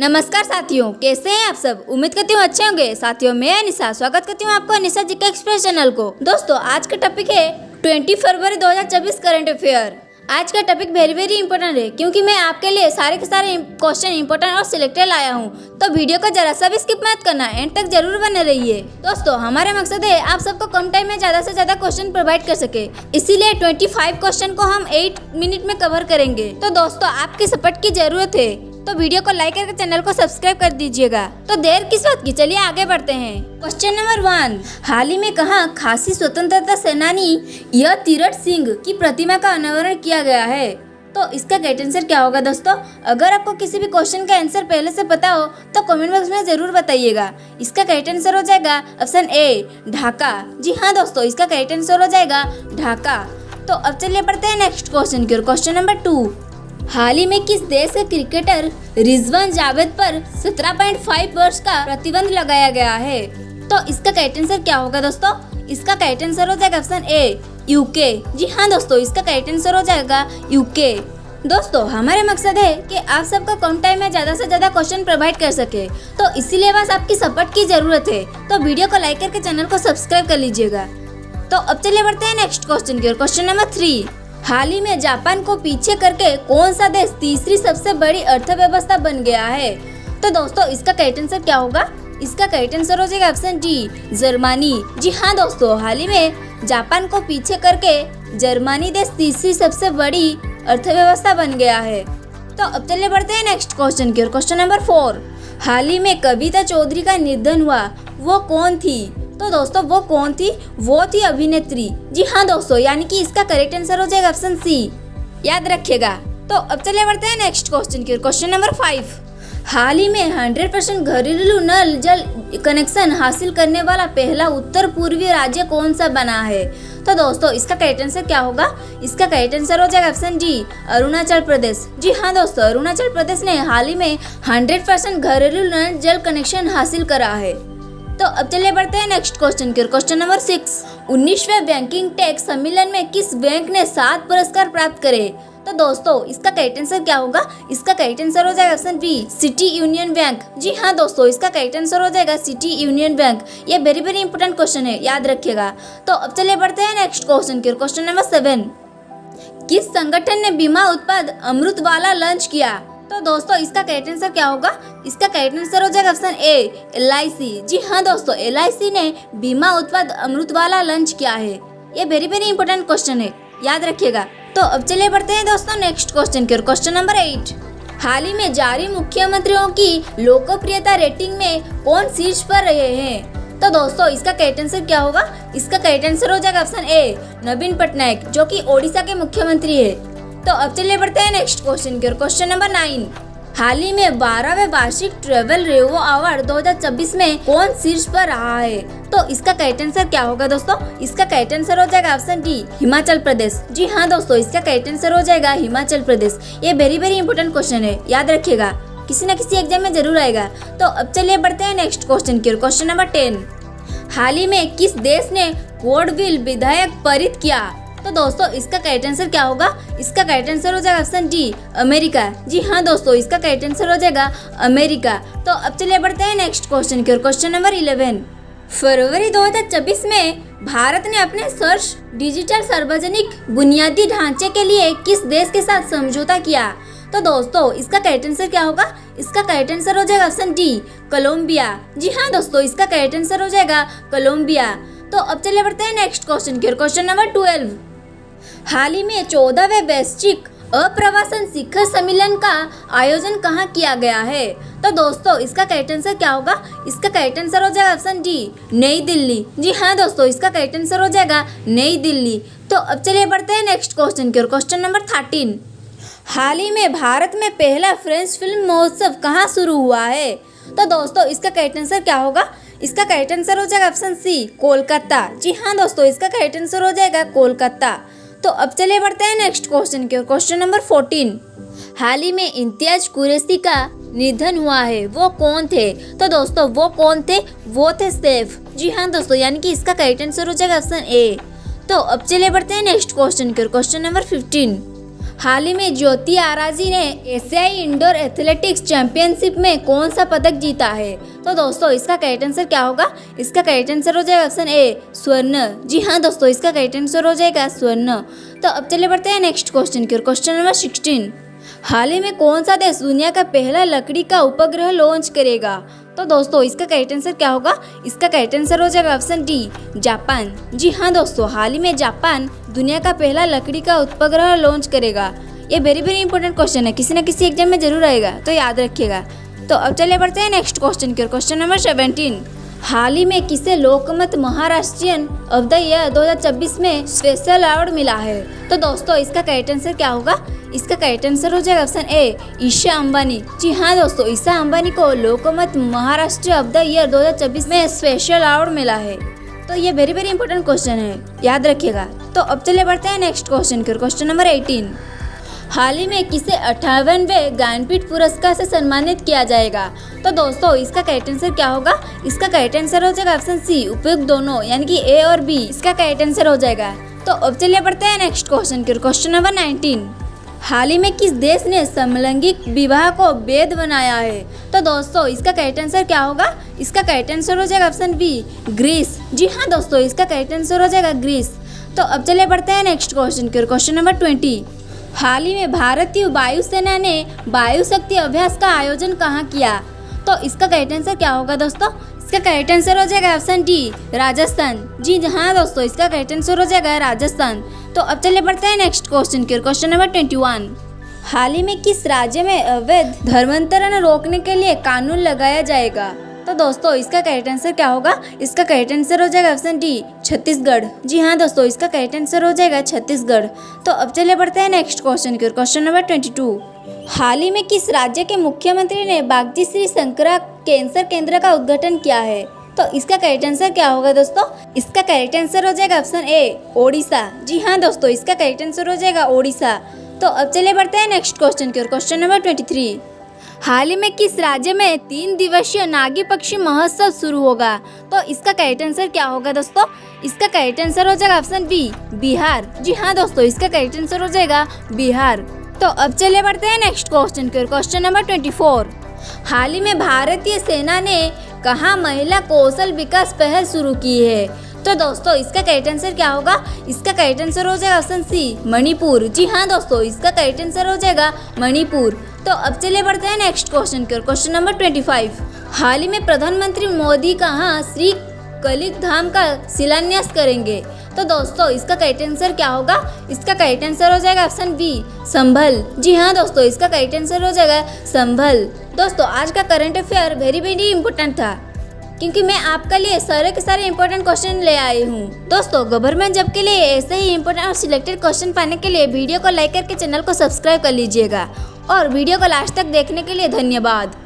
नमस्कार साथियों, कैसे हैं आप सब। उम्मीद करती हूँ अच्छे होंगे। साथियों, मैं अनिशा स्वागत करती हूँ आपको अनिशा जी के एक्सप्रेस चैनल को। दोस्तों, आज का टॉपिक है 20 फरवरी 2024 करंट अफेयर। आज का टॉपिक वेरी इंपॉर्टेंट है क्योंकि मैं आपके लिए सारे के सारे क्वेश्चन इंपॉर्टेंट और सिलेक्टेड लाया हूँ। तो वीडियो को जरा सा भी स्किप मत करना, एंड तक जरूर बने रहिए। दोस्तों, हमारा मकसद है आप सबको कम टाइम में ज्यादा से ज्यादा क्वेश्चन प्रोवाइड कर सके, इसीलिए 25 क्वेश्चन को हम 8 मिनट में कवर करेंगे। तो दोस्तों, आपकी सपोर्ट की जरूरत है, तो वीडियो को लाइक करके चैनल को सब्सक्राइब कर दीजिएगा। तो देर किस बात की, चलिए आगे बढ़ते हैं। क्वेश्चन नंबर 1, हाल ही में कहाँ खासी स्वतंत्रता सेनानी यह तीरथ सिंह की प्रतिमा का अनावरण किया गया है। तो इसका करेक्ट आंसर क्या होगा दोस्तों। अगर आपको किसी भी क्वेश्चन का आंसर पहले से पता हो तो कमेंट बॉक्स में जरूर बताइएगा। इसका करेक्ट आंसर हो जाएगा ऑप्शन ए, ढाका। जी हाँ दोस्तों, इसका करेक्ट आंसर हो जाएगा ढाका। तो अब चलिए बढ़ते हैं नेक्स्ट क्वेश्चन की ओर। क्वेश्चन नंबर 2, हाल ही में किस देश के क्रिकेटर रिजवान जावेद पर 17.5 वर्ष का प्रतिबंध लगाया गया है। तो इसका करेक्ट आंसर क्या होगा दोस्तों। इसका करेक्ट आंसर हो जाएगा ऑप्शन ए, यूके। जी हाँ दोस्तों, इसका करेक्ट आंसर हो जाएगा यूके। दोस्तों, हमारे मकसद है कि आप सबको कम टाइम में ज्यादा से ज्यादा क्वेश्चन प्रोवाइड कर सके, तो इसीलिए बस आपकी सपोर्ट की जरूरत है। तो वीडियो को लाइक करके चैनल को सब्सक्राइब कर लीजिएगा। तो अब चलिए बढ़ते हैं नेक्स्ट क्वेश्चन की ओर। क्वेश्चन नंबर 3, हाल ही में जापान को पीछे करके कौन सा देश तीसरी सबसे बड़ी अर्थव्यवस्था बन गया है। तो दोस्तों, इसका करेक्ट आंसर क्या होगा। इसका करेक्ट आंसर हो जाएगा ऑप्शन डी, जर्मनी। जी हाँ दोस्तों, हाल ही में जापान को पीछे करके जर्मनी देश तीसरी सबसे बड़ी अर्थव्यवस्था बन गया है। तो अब चलिए बढ़ते हैं नेक्स्ट क्वेश्चन की ओर। क्वेश्चन नंबर 4, हाल ही में कविता चौधरी का निधन हुआ, वो कौन थी। तो दोस्तों, वो कौन थी। वो थी अभिनेत्री। जी हाँ दोस्तों, यानी कि इसका करेक्ट आंसर हो जाएगा ऑप्शन सी, याद रखिएगा। तो अब चलिए बढ़ते हैं नेक्स्ट क्वेश्चन की ओर। क्वेश्चन नंबर 5, हाल ही में 100% घरेलू नल जल कनेक्शन हासिल करने वाला पहला उत्तर पूर्वी राज्य कौन सा बना है। तो दोस्तों, इसका करेक्ट आंसर क्या होगा। इसका करेक्ट आंसर हो जाएगा ऑप्शन डी, अरुणाचल प्रदेश। जी हाँ दोस्तों, अरुणाचल प्रदेश ने हाल ही में 100% घरेलू नल जल कनेक्शन हासिल करा है। तो अब चलिए बढ़ते हैं नेक्स्ट क्वेश्चन की ओर। क्वेश्चन नंबर 6, 19वें बैंकिंग टैक्स सम्मेलन में किस बैंक ने 7 पुरस्कार प्राप्त करे। तो दोस्तों, इसका करेक्ट आंसर क्या होगा। इसका करेक्ट आंसर हो जाएगा option B, city union bank. जी हाँ दोस्तों, इसका करेक्ट आंसर हो जाएगा सिटी यूनियन बैंक। ये वेरी इंपॉर्टेंट क्वेश्चन है, याद रखिएगा। तो अब चलिए बढ़ते हैं नेक्स्ट क्वेश्चन की ओर। क्वेश्चन नंबर 7, किस संगठन ने बीमा उत्पाद अमृतवाला लॉन्च किया। तो दोस्तों, इसका करेक्ट आंसर क्या होगा। इसका करेक्ट आंसर हो जाएगा ऑप्शन ए, LIC। जी हाँ दोस्तों, LIC ने बीमा उत्पाद अमृतवाला लॉन्च किया है। ये वेरी इंपॉर्टेंट क्वेश्चन है, याद रखिएगा। तो अब चलिए बढ़ते हैं दोस्तों नेक्स्ट क्वेश्चन की ओर। क्वेश्चन नंबर 8, हाल ही में जारी मुख्यमंत्रियों की लोकप्रियता रेटिंग में कौन शीर्ष पर रहे हैं। तो दोस्तों, इसका करेक्ट आंसर क्या होगा। इसका करेक्ट आंसर हो जाएगा ऑप्शन ए, नवीन पटनायक, जो कि ओडिशा के मुख्यमंत्री है। तो अब चलिए बढ़ते हैं नेक्स्ट क्वेश्चन की ओर। क्वेश्चन नंबर 9, हाल ही में 12वें वार्षिक ट्रेवल रेवो अवार्ड 2024 में कौन शीर्ष पर रहा है। तो इसका करेक्ट आंसर क्या होगा दोस्तों। इसका करेक्ट आंसर हो जाएगा ऑप्शन डी, हिमाचल प्रदेश। जी हाँ दोस्तों, इसका करेक्ट आंसर हो जाएगा हिमाचल प्रदेश। ये वेरी इंपॉर्टेंट क्वेश्चन है, याद रखिएगा, किसी न किसी एग्जाम में जरूर आएगा। तो अब चलिए बढ़ते हैं नेक्स्ट क्वेश्चन की ओर। क्वेश्चन नंबर 10, हाल ही में किस देश ने कोडविल विधेयक पारित किया। तो दोस्तों, इसका करेक्ट आंसर क्या होगा। इसका करेक्ट आंसर हो जाएगा ऑप्शन डी, अमेरिका। जी हाँ दोस्तों, इसका करेक्ट आंसर हो जाएगा अमेरिका। तो अब चलिए बढ़ते हैं नेक्स्ट क्वेश्चन की ओर। क्वेश्चन नंबर 11, फरवरी 2024 में भारत ने अपने सर्च डिजिटल सार्वजनिक बुनियादी ढांचे के लिए किस देश के साथ समझौता किया। तो दोस्तों, इसका करेक्ट आंसर क्या होगा। इसका करेक्ट आंसर हो जाएगा ऑप्शन डी, कोलंबिया। जी हाँ दोस्तों, इसका करेक्ट आंसर हो जाएगा कोलंबिया। तो अब चलिए बढ़ते हैं नेक्स्ट क्वेश्चन की ओर। क्वेश्चन नंबर 12, हाल ही में 14वें वैश्विक अप्रवासन शिखर सम्मेलन का आयोजन कहाँ किया गया है। तो दोस्तों, इसका करेक्ट आंसर क्या होगा। इसका करेक्ट आंसर हो जाएगा ऑप्शन डी, नई दिल्ली। जी हाँ दोस्तों, इसका करेक्ट आंसर हो जाएगा नई दिल्ली। तो अब चलिए बढ़ते हैं नेक्स्ट क्वेश्चन की ओर। क्वेश्चन नंबर 13, हाल ही में भारत में पहला फ्रेंच फिल्म महोत्सव कहाँ शुरू हुआ है। तो दोस्तों, इसका करेक्ट आंसर क्या होगा। इसका करेक्ट आंसर हो जाएगा ऑप्शन सी, कोलकाता। जी हाँ दोस्तों, इसका करेक्ट आंसर हो जाएगा कोलकाता। तो अब चलिए बढ़ते हैं नेक्स्ट क्वेश्चन की ओर। क्वेश्चन नंबर 14, हाल ही में इम्तियाज कुरैशी का निधन हुआ है, वो कौन थे। तो दोस्तों, वो कौन थे। वो थे सैफ। जी हाँ दोस्तों, यानी कि इसका करेक्ट आंसर हो जाएगा ऑप्शन ए। तो अब चलिए बढ़ते हैं नेक्स्ट क्वेश्चन की ओर। क्वेश्चन नंबर 15, हाल ही में ज्योति आराजी ने एशियाई इंडोर एथलेटिक्स चैंपियनशिप में कौन सा पदक जीता है? तो दोस्तों इसका करेक्ट आंसर क्या होगा? इसका करेक्ट आंसर हो जाएगा ऑप्शन ए स्वर्ण। जी हाँ दोस्तों, इसका करेक्ट आंसर हो जाएगा स्वर्ण। तो अब चले बढ़ते हैं नेक्स्ट क्वेश्चन की ओर। क्वेश्चन नंबर 16, हाल ही में कौन सा देश दुनिया का पहला लकड़ी का उपग्रह लॉन्च करेगा? तो दोस्तों इसका करेक्ट आंसर क्या होगा? इसका करेक्ट आंसर हो जाएगा ऑप्शन डी जापान। जी हाँ दोस्तों, हाल ही में जापान दुनिया का पहला लकड़ी का उपग्रह लॉन्च करेगा। ये वेरी इंपॉर्टेंट क्वेश्चन है, किसी न किसी एग्जाम में जरूर आएगा, तो याद रखिएगा। तो अब चले बढ़ते हैं नेक्स्ट क्वेश्चन की ओर। क्वेश्चन नंबर 17, हाल ही में किसे लोकमत महाराष्ट्रियन ऑफ द ईयर 2024 में स्पेशल अवार्ड मिला है? तो दोस्तों इसका करेक्ट आंसर क्या होगा? इसका करेक्ट आंसर हो जाएगा ऑप्शन ए ईशा अंबानी। जी हाँ दोस्तों, ईशा अंबानी को लोकमत महाराष्ट्र ऑफ द ईयर 2024 में स्पेशल अवार्ड मिला है। तो ये वेरी इंपॉर्टेंट क्वेश्चन है, याद रखिएगा। तो अब चले बढ़ते हैं नेक्स्ट क्वेश्चन की ओर। क्वेश्चन नंबर 18, हाल ही में किसे 58वें ज्ञानपीठ पुरस्कार से सम्मानित किया जाएगा? तो दोस्तों इसका करेक्ट आंसर क्या होगा? इसका करेक्ट आंसर हो जाएगा ऑप्शन सी उपयुक्त दोनों, यानी कि ए और बी इसका करेक्ट आंसर हो जाएगा। तो अब चलिए बढ़ते हैं नेक्स्ट क्वेश्चन की ओर। क्वेश्चन नंबर 19, हाल ही में किस देश ने समलैंगिक विवाह को वैध बनाया है? तो दोस्तों इसका करेक्ट आंसर क्या होगा? इसका करेक्ट आंसर हो जाएगा ऑप्शन बी ग्रीस। जी हाँ दोस्तों, इसका करेक्ट आंसर हो जाएगा ग्रीस। तो अब चलिए बढ़ते हैं नेक्स्ट क्वेश्चन की ओर। क्वेश्चन नंबर 20, हाल ही में भारतीय वायुसेना ने वायु शक्ति अभ्यास का आयोजन कहाँ किया? तो इसका करेक्ट आंसर क्या होगा दोस्तों? इसका करेक्ट आंसर हो जाएगा ऑप्शन डी राजस्थान। जी हाँ दोस्तों, इसका करेक्ट आंसर हो जाएगा राजस्थान। तो अब चलिए बढ़ते हैं नेक्स्ट क्वेश्चन की ओर। क्वेश्चन नंबर 21, हाल ही में किस राज्य में अवैध धर्मांतरण रोकने के लिए कानून लगाया जाएगा? तो दोस्तों इसका करेक्ट आंसर क्या होगा? इसका करेक्ट आंसर हो जाएगा ऑप्शन डी छत्तीसगढ़। जी हाँ दोस्तों, इसका करेक्ट आंसर हो जाएगा छत्तीसगढ़। तो अब चलिए बढ़ते हैं नेक्स्ट क्वेश्चन की ओर। क्वेश्चन नंबर 22, हाल ही में किस राज्य के मुख्यमंत्री ने बागजी श्री शंकरा कैंसर केंद्र का उद्घाटन किया है? तो इसका करेक्ट आंसर क्या होगा दोस्तों? इसका करेक्ट आंसर हो जाएगा ऑप्शन ए ओडिशा। जी हाँ दोस्तों, इसका करेक्ट आंसर हो जाएगा ओडिशा। तो अब चलिए बढ़ते हैं नेक्स्ट क्वेश्चन की ओर। क्वेश्चन नंबर 23, हाल ही में किस राज्य में 3 दिवसीय नागी पक्षी महोत्सव शुरू होगा? तो इसका करेक्ट आंसर क्या होगा दोस्तों? इसका करेक्ट आंसर हो जाएगा ऑप्शन बी बिहार। जी हाँ दोस्तों, इसका करेक्ट आंसर हो जाएगा बिहार। तो अब चलिए बढ़ते हैं नेक्स्ट क्वेश्चन की ओर। क्वेश्चन नंबर 24, हाल ही में भारतीय सेना ने कहाँ महिला कौशल विकास पहल शुरू की है? तो दोस्तों इसका करेक्ट आंसर क्या होगा? इसका करेक्ट आंसर हो जाएगा ऑप्शन सी मणिपुर। जी हाँ दोस्तों, इसका करेक्ट आंसर हो जाएगा मणिपुर। तो अब चलिए बढ़ते हैं नेक्स्ट क्वेश्चन की ओर। क्वेश्चन नंबर 25, हाल ही में प्रधानमंत्री मोदी कहाँ श्री कलिक धाम का शिलान्यास करेंगे? तो दोस्तों इसका करेक्ट आंसर क्या होगा? इसका करेक्ट आंसर हो जाएगा ऑप्शन बी संभल। जी हाँ दोस्तों, इसका करेक्ट आंसर हो जाएगा संभल। दोस्तों आज का करंट अफेयर वेरी इंपॉर्टेंट था, क्योंकि मैं आपके लिए सारे के सारे इंपॉर्टेंट क्वेश्चन ले आई हूँ। दोस्तों गवर्नमेंट जॉब के लिए ऐसे ही इंपॉर्टेंट और सिलेक्टेड क्वेश्चन पाने के लिए वीडियो को लाइक करके चैनल को सब्सक्राइब कर लीजिएगा, और वीडियो को लास्ट तक देखने के लिए धन्यवाद।